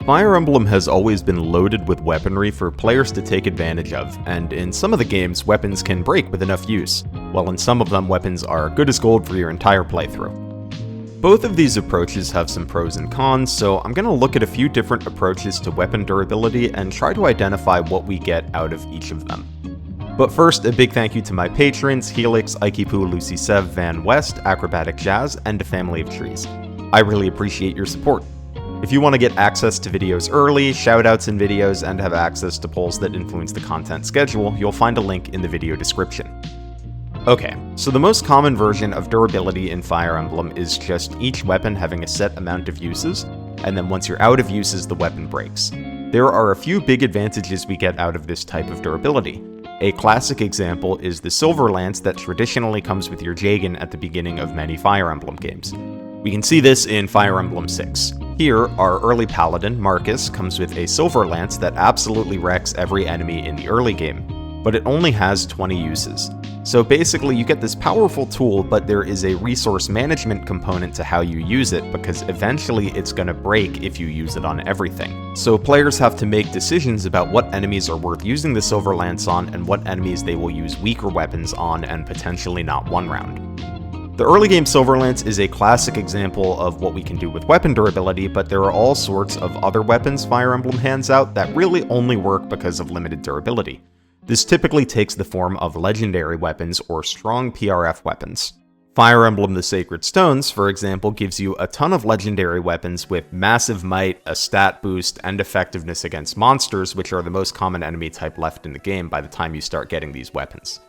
Fire Emblem has always been loaded with weaponry for players to take advantage of, and in some of the games, weapons can break with enough use, while in some of them, weapons are good as gold for your entire playthrough. Both of these approaches have some pros and cons, so I'm going to look at a few different approaches to weapon durability and try to identify what we get out of each of them. But first, a big thank you to my patrons, Helix, Aikipu, Lucy Sev, Van West, Acrobatic Jazz, and a family of trees. I really appreciate your support. If you want to get access to videos early, shoutouts in videos, and have access to polls that influence the content schedule, you'll find a link in the video description. Okay, so the most common version of durability in Fire Emblem is just each weapon having a set amount of uses, and then once you're out of uses, the weapon breaks. There are a few big advantages we get out of this type of durability. A classic example is the Silver Lance that traditionally comes with your Jawn at the beginning of many Fire Emblem games. We can see this in Fire Emblem 6. Here, our early paladin, Marcus, comes with a Silver Lance that absolutely wrecks every enemy in the early game, but it only has 20 uses. So basically, you get this powerful tool, but there is a resource management component to how you use it, because eventually it's going to break if you use it on everything. So players have to make decisions about what enemies are worth using the Silver Lance on, and what enemies they will use weaker weapons on, and potentially not one round. The early game Silver Lance is a classic example of what we can do with weapon durability, but there are all sorts of other weapons Fire Emblem hands out that really only work because of limited durability. This typically takes the form of legendary weapons or strong PRF weapons. Fire Emblem the Sacred Stones, for example, gives you a ton of legendary weapons with massive might, a stat boost, and effectiveness against monsters, which are the most common enemy type left in the game by the time you start getting these weapons.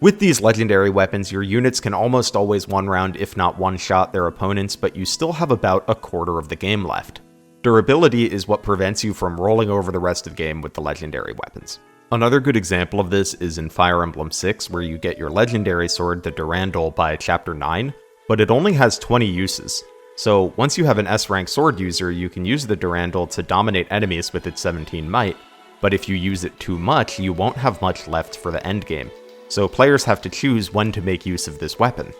With these legendary weapons, your units can almost always one-round, if not one-shot, their opponents, but you still have about a quarter of the game left. Durability is what prevents you from rolling over the rest of the game with the legendary weapons. Another good example of this is in Fire Emblem 6, where you get your legendary sword, the Durandal, by Chapter 9, but it only has 20 uses. So once you have an S-rank sword user, you can use the Durandal to dominate enemies with its 17 might, but if you use it too much, you won't have much left for the endgame. So players have to choose when to make use of this weapon.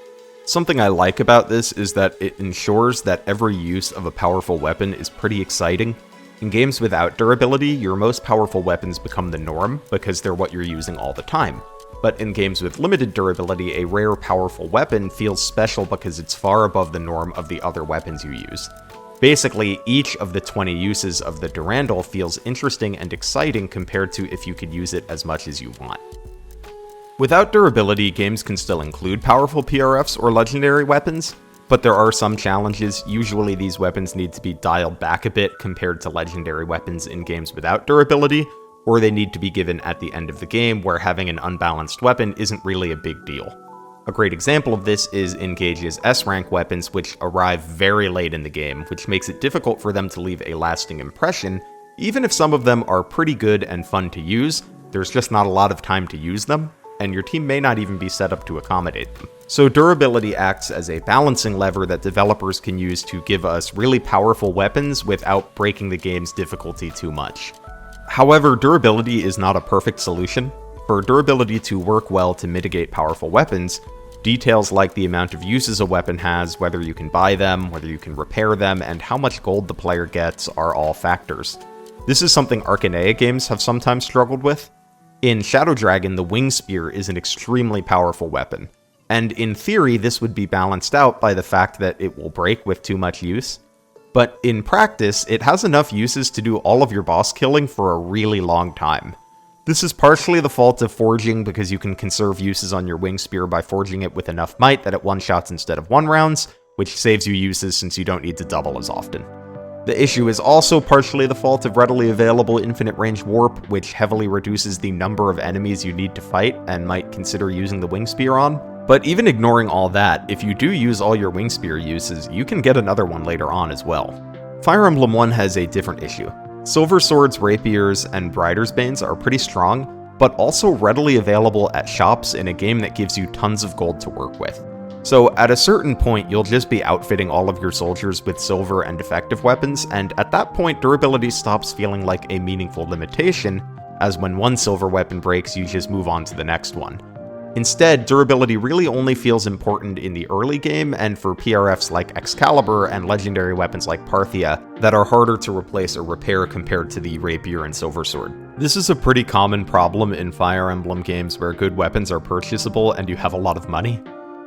Something I like about this is that it ensures that every use of a powerful weapon is pretty exciting. In games without durability, your most powerful weapons become the norm because they're what you're using all the time. But in games with limited durability, a rare powerful weapon feels special because it's far above the norm of the other weapons you use. Basically, each of the 20 uses of the Durandal feels interesting and exciting compared to if you could use it as much as you want. Without durability, games can still include powerful PRFs or legendary weapons, but there are some challenges. Usually these weapons need to be dialed back a bit compared to legendary weapons in games without durability, or they need to be given at the end of the game where having an unbalanced weapon isn't really a big deal. A great example of this is Engage's S-rank weapons, which arrive very late in the game, which makes it difficult for them to leave a lasting impression. Even if some of them are pretty good and fun to use, there's just not a lot of time to use them, and your team may not even be set up to accommodate them. So durability acts as a balancing lever that developers can use to give us really powerful weapons without breaking the game's difficulty too much. However, durability is not a perfect solution. For durability to work well to mitigate powerful weapons, details like the amount of uses a weapon has, whether you can buy them, whether you can repair them, and how much gold the player gets are all factors. This is something Arcanea games have sometimes struggled with. In Shadow Dragon, the Wing Spear is an extremely powerful weapon, and in theory this would be balanced out by the fact that it will break with too much use. But in practice, it has enough uses to do all of your boss killing for a really long time. This is partially the fault of forging, because you can conserve uses on your Wing Spear by forging it with enough might that it one-shots instead of one-rounds, which saves you uses since you don't need to double as often. The issue is also partially the fault of readily available infinite range warp, which heavily reduces the number of enemies you need to fight and might consider using the Wing Spear on. But even ignoring all that, if you do use all your Wing Spear uses, you can get another one later on as well. Fire Emblem 1 has a different issue. Silver Swords, Rapiers, and Brider's Banes are pretty strong, but also readily available at shops in a game that gives you tons of gold to work with. So at a certain point, you'll just be outfitting all of your soldiers with silver and effective weapons, and at that point, durability stops feeling like a meaningful limitation, as when one silver weapon breaks, you just move on to the next one. Instead, durability really only feels important in the early game and for PRFs like Excalibur and legendary weapons like Parthia that are harder to replace or repair compared to the Rapier and Silversword. This is a pretty common problem in Fire Emblem games where good weapons are purchasable and you have a lot of money.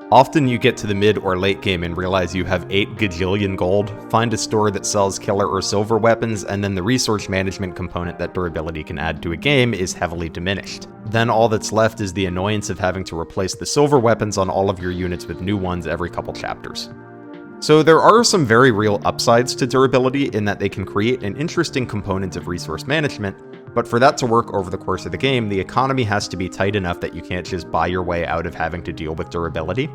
Often you get to the mid or late game and realize you have 8 gajillion gold, find a store that sells killer or silver weapons, and then the resource management component that durability can add to a game is heavily diminished. Then all that's left is the annoyance of having to replace the silver weapons on all of your units with new ones every couple chapters. So there are some very real upsides to durability in that they can create an interesting component of resource management, but for that to work over the course of the game, the economy has to be tight enough that you can't just buy your way out of having to deal with durability.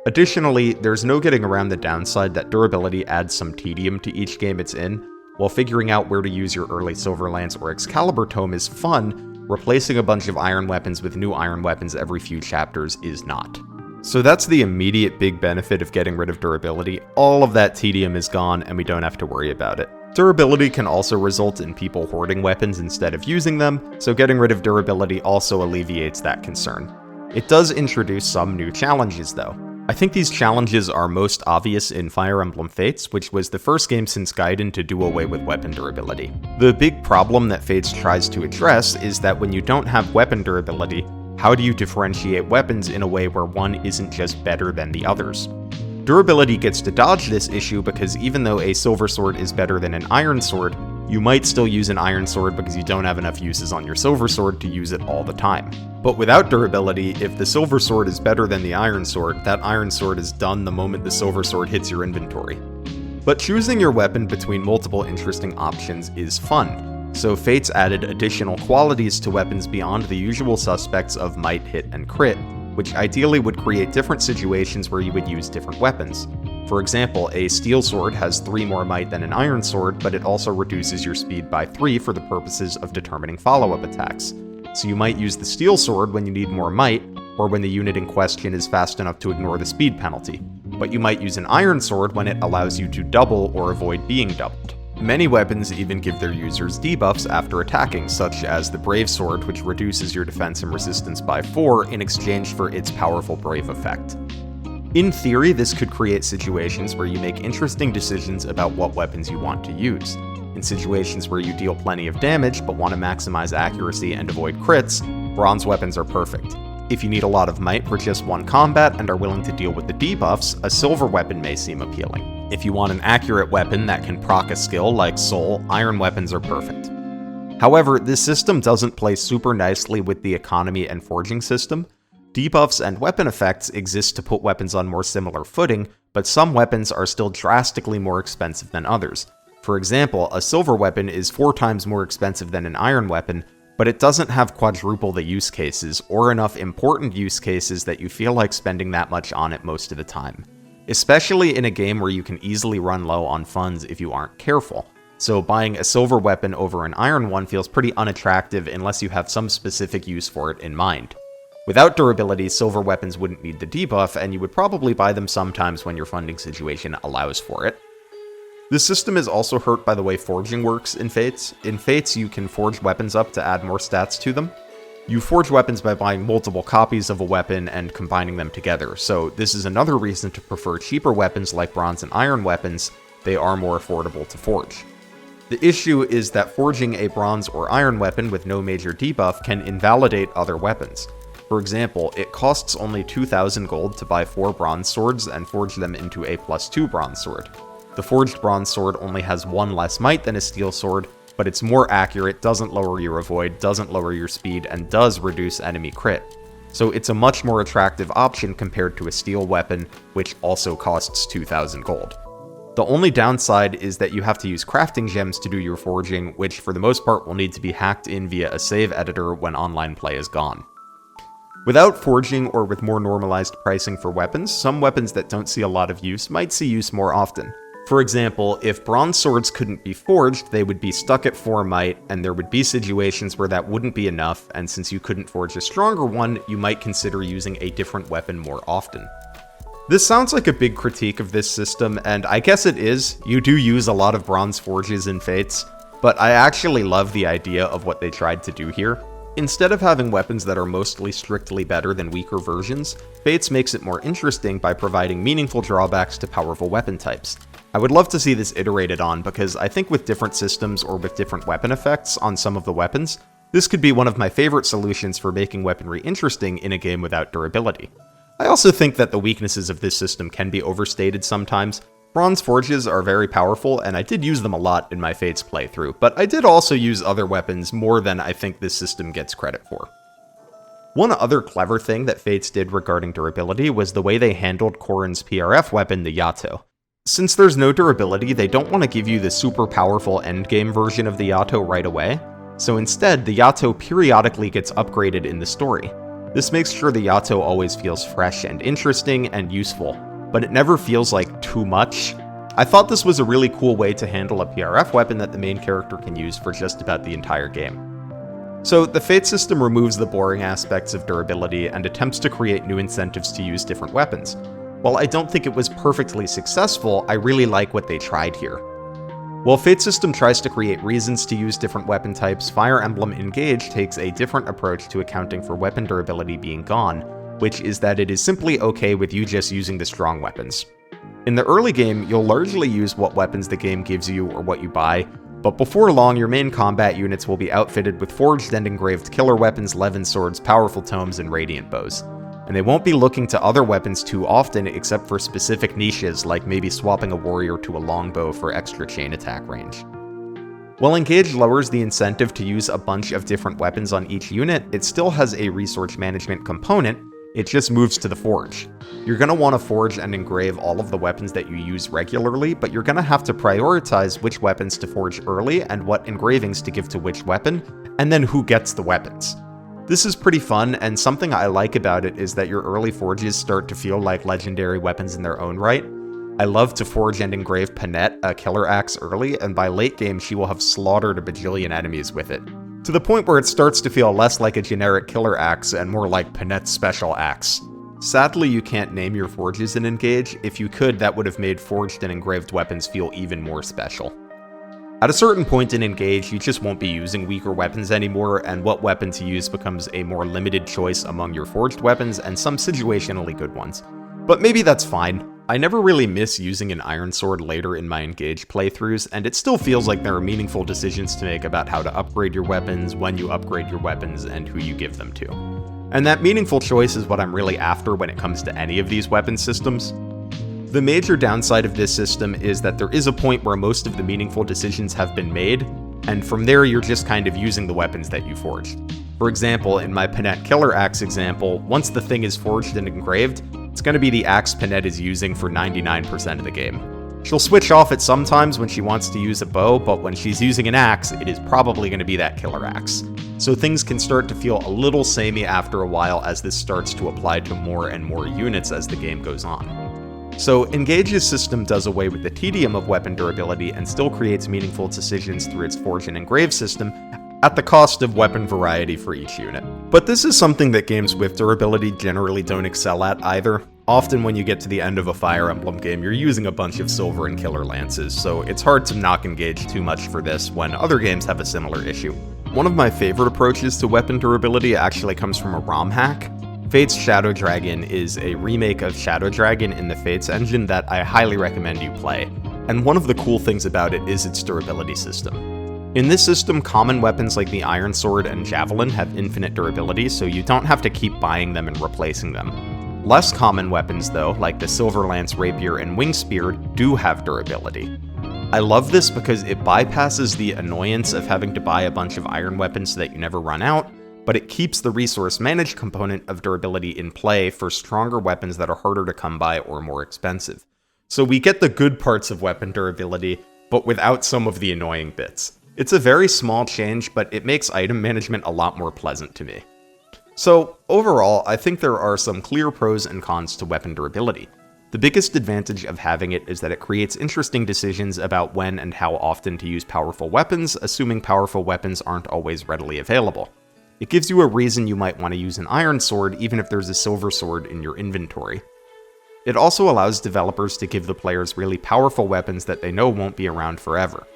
Additionally, there's no getting around the downside that durability adds some tedium to each game it's in. While figuring out where to use your early Silver Lance or Excalibur tome is fun, replacing a bunch of iron weapons with new iron weapons every few chapters is not. So that's the immediate big benefit of getting rid of durability. All of that tedium is gone and we don't have to worry about it. Durability can also result in people hoarding weapons instead of using them, so getting rid of durability also alleviates that concern. It does introduce some new challenges though. I think these challenges are most obvious in Fire Emblem Fates, which was the first game since Gaiden to do away with weapon durability. The big problem that Fates tries to address is that when you don't have weapon durability, how do you differentiate weapons in a way where one isn't just better than the others? Durability gets to dodge this issue because even though a silver sword is better than an iron sword, you might still use an iron sword because you don't have enough uses on your silver sword to use it all the time. But without durability, if the silver sword is better than the iron sword, that iron sword is done the moment the silver sword hits your inventory. But choosing your weapon between multiple interesting options is fun, so Fates added additional qualities to weapons beyond the usual suspects of might, hit, and crit, which ideally would create different situations where you would use different weapons. For example, a steel sword has 3 more might than an iron sword, but it also reduces your speed by 3 for the purposes of determining follow-up attacks. So you might use the steel sword when you need more might, or when the unit in question is fast enough to ignore the speed penalty. But you might use an iron sword when it allows you to double or avoid being doubled. Many weapons even give their users debuffs after attacking, such as the Brave Sword, which reduces your defense and resistance by 4 in exchange for its powerful Brave effect. In theory, this could create situations where you make interesting decisions about what weapons you want to use. In situations where you deal plenty of damage but want to maximize accuracy and avoid crits, bronze weapons are perfect. If you need a lot of might for just one combat and are willing to deal with the debuffs, a silver weapon may seem appealing. If you want an accurate weapon that can proc a skill like Soul, iron weapons are perfect. However, this system doesn't play super nicely with the economy and forging system. Debuffs and weapon effects exist to put weapons on more similar footing, but some weapons are still drastically more expensive than others. For example, a silver weapon is 4 times more expensive than an iron weapon, but it doesn't have quadruple the use cases, or enough important use cases that you feel like spending that much on it most of the time. Especially in a game where you can easily run low on funds if you aren't careful. So buying a silver weapon over an iron one feels pretty unattractive unless you have some specific use for it in mind. Without durability, silver weapons wouldn't need the debuff, and you would probably buy them sometimes when your funding situation allows for it. The system is also hurt by the way forging works in Fates. In Fates, you can forge weapons up to add more stats to them. You forge weapons by buying multiple copies of a weapon and combining them together, so this is another reason to prefer cheaper weapons like bronze and iron weapons. They are more affordable to forge. The issue is that forging a bronze or iron weapon with no major debuff can invalidate other weapons. For example, it costs only 2,000 gold to buy 4 bronze swords and forge them into a +2 bronze sword. The forged bronze sword only has 1 less might than a steel sword, but it's more accurate, doesn't lower your avoid, doesn't lower your speed, and does reduce enemy crit. So it's a much more attractive option compared to a steel weapon, which also costs 2,000 gold. The only downside is that you have to use crafting gems to do your forging, which for the most part will need to be hacked in via a save editor when online play is gone. Without forging or with more normalized pricing for weapons, some weapons that don't see a lot of use might see use more often. For example, if bronze swords couldn't be forged, they would be stuck at 4 might, and there would be situations where that wouldn't be enough, and since you couldn't forge a stronger one, you might consider using a different weapon more often. This sounds like a big critique of this system, and I guess it is. You do use a lot of bronze forges in Fates, but I actually love the idea of what they tried to do here. Instead of having weapons that are mostly strictly better than weaker versions, Fates makes it more interesting by providing meaningful drawbacks to powerful weapon types. I would love to see this iterated on because I think with different systems or with different weapon effects on some of the weapons, this could be one of my favorite solutions for making weaponry interesting in a game without durability. I also think that the weaknesses of this system can be overstated sometimes. Bronze forges are very powerful, and I did use them a lot in my Fates playthrough, but I did also use other weapons more than I think this system gets credit for. One other clever thing that Fates did regarding durability was the way they handled Corrin's PRF weapon, the Yato. Since there's no durability, they don't want to give you the super powerful endgame version of the Yato right away, so instead, the Yato periodically gets upgraded in the story. This makes sure the Yato always feels fresh and interesting and useful, but it never feels like too much. I thought this was a really cool way to handle a PRF weapon that the main character can use for just about the entire game. So, the Fate system removes the boring aspects of durability and attempts to create new incentives to use different weapons. While I don't think it was perfectly successful, I really like what they tried here. While Fate system tries to create reasons to use different weapon types, Fire Emblem Engage takes a different approach to accounting for weapon durability being gone, which is that it is simply okay with you just using the strong weapons. In the early game, you'll largely use what weapons the game gives you or what you buy, but before long your main combat units will be outfitted with forged and engraved killer weapons, levin swords, powerful tomes, and radiant bows. And they won't be looking to other weapons too often except for specific niches like maybe swapping a warrior to a longbow for extra chain attack range. While Engage lowers the incentive to use a bunch of different weapons on each unit, it still has a resource management component. It just moves to the forge. You're going to want to forge and engrave all of the weapons that you use regularly, but you're going to have to prioritize which weapons to forge early and what engravings to give to which weapon, and then who gets the weapons. This is pretty fun, and something I like about it is that your early forges start to feel like legendary weapons in their own right. I love to forge and engrave Panette, a killer axe, early, and by late game she will have slaughtered a bajillion enemies with it, to the point where it starts to feel less like a generic killer axe and more like Panette's special axe. Sadly, you can't name your forges in Engage. If you could, that would have made forged and engraved weapons feel even more special. At a certain point in Engage, you just won't be using weaker weapons anymore, and what weapon to use becomes a more limited choice among your forged weapons and some situationally good ones. But maybe that's fine. I never really miss using an iron sword later in my Engage playthroughs, and it still feels like there are meaningful decisions to make about how to upgrade your weapons, when you upgrade your weapons, and who you give them to. And that meaningful choice is what I'm really after when it comes to any of these weapon systems. The major downside of this system is that there is a point where most of the meaningful decisions have been made, and from there you're just kind of using the weapons that you forged. For example, in my Panette Killer Axe example, once the thing is forged and engraved, it's going to be the axe Panette is using for 99% of the game. She'll switch off it sometimes when she wants to use a bow, but when she's using an axe, it is probably going to be that killer axe. So things can start to feel a little samey after a while as this starts to apply to more and more units as the game goes on. So Engage's system does away with the tedium of weapon durability and still creates meaningful decisions through its forge and engrave system, at the cost of weapon variety for each unit. But this is something that games with durability generally don't excel at either. Often when you get to the end of a Fire Emblem game, you're using a bunch of silver and killer lances, so it's hard to knock Engage too much for this when other games have a similar issue. One of my favorite approaches to weapon durability actually comes from a ROM hack. Fate's Shadow Dragon is a remake of Shadow Dragon in the Fates engine that I highly recommend you play, and one of the cool things about it is its durability system. In this system, common weapons like the Iron Sword and Javelin have infinite durability, so you don't have to keep buying them and replacing them. Less common weapons, though, like the Silver Lance Rapier and Wing Spear, do have durability. I love this because it bypasses the annoyance of having to buy a bunch of iron weapons so that you never run out, but it keeps the resource managed component of durability in play for stronger weapons that are harder to come by or more expensive. So we get the good parts of weapon durability, but without some of the annoying bits. It's a very small change, but it makes item management a lot more pleasant to me. So, overall, I think there are some clear pros and cons to weapon durability. The biggest advantage of having it is that it creates interesting decisions about when and how often to use powerful weapons, assuming powerful weapons aren't always readily available. It gives you a reason you might want to use an iron sword even if there's a silver sword in your inventory. It also allows developers to give the players really powerful weapons that they know won't be around forever.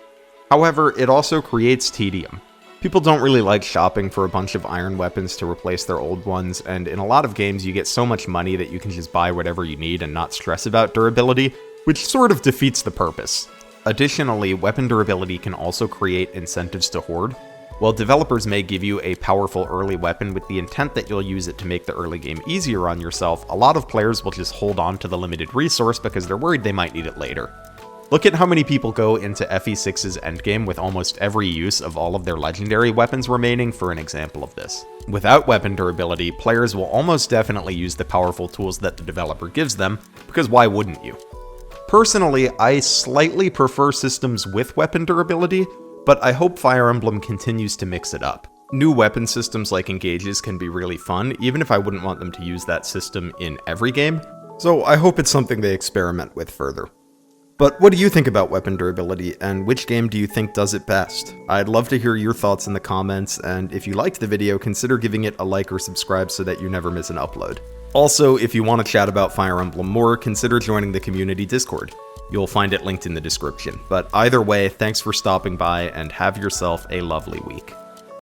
However, it also creates tedium. People don't really like shopping for a bunch of iron weapons to replace their old ones, and in a lot of games you get so much money that you can just buy whatever you need and not stress about durability, which sort of defeats the purpose. Additionally, weapon durability can also create incentives to hoard. While developers may give you a powerful early weapon with the intent that you'll use it to make the early game easier on yourself, a lot of players will just hold on to the limited resource because they're worried they might need it later. Look at how many people go into FE6's endgame with almost every use of all of their legendary weapons remaining for an example of this. Without weapon durability, players will almost definitely use the powerful tools that the developer gives them, because why wouldn't you? Personally, I slightly prefer systems with weapon durability, but I hope Fire Emblem continues to mix it up. New weapon systems like engages can be really fun, even if I wouldn't want them to use that system in every game, so I hope it's something they experiment with further. But what do you think about weapon durability, and which game do you think does it best? I'd love to hear your thoughts in the comments, and if you liked the video, consider giving it a like or subscribe so that you never miss an upload. Also, if you want to chat about Fire Emblem more, consider joining the community Discord. You'll find it linked in the description. But either way, thanks for stopping by, and have yourself a lovely week.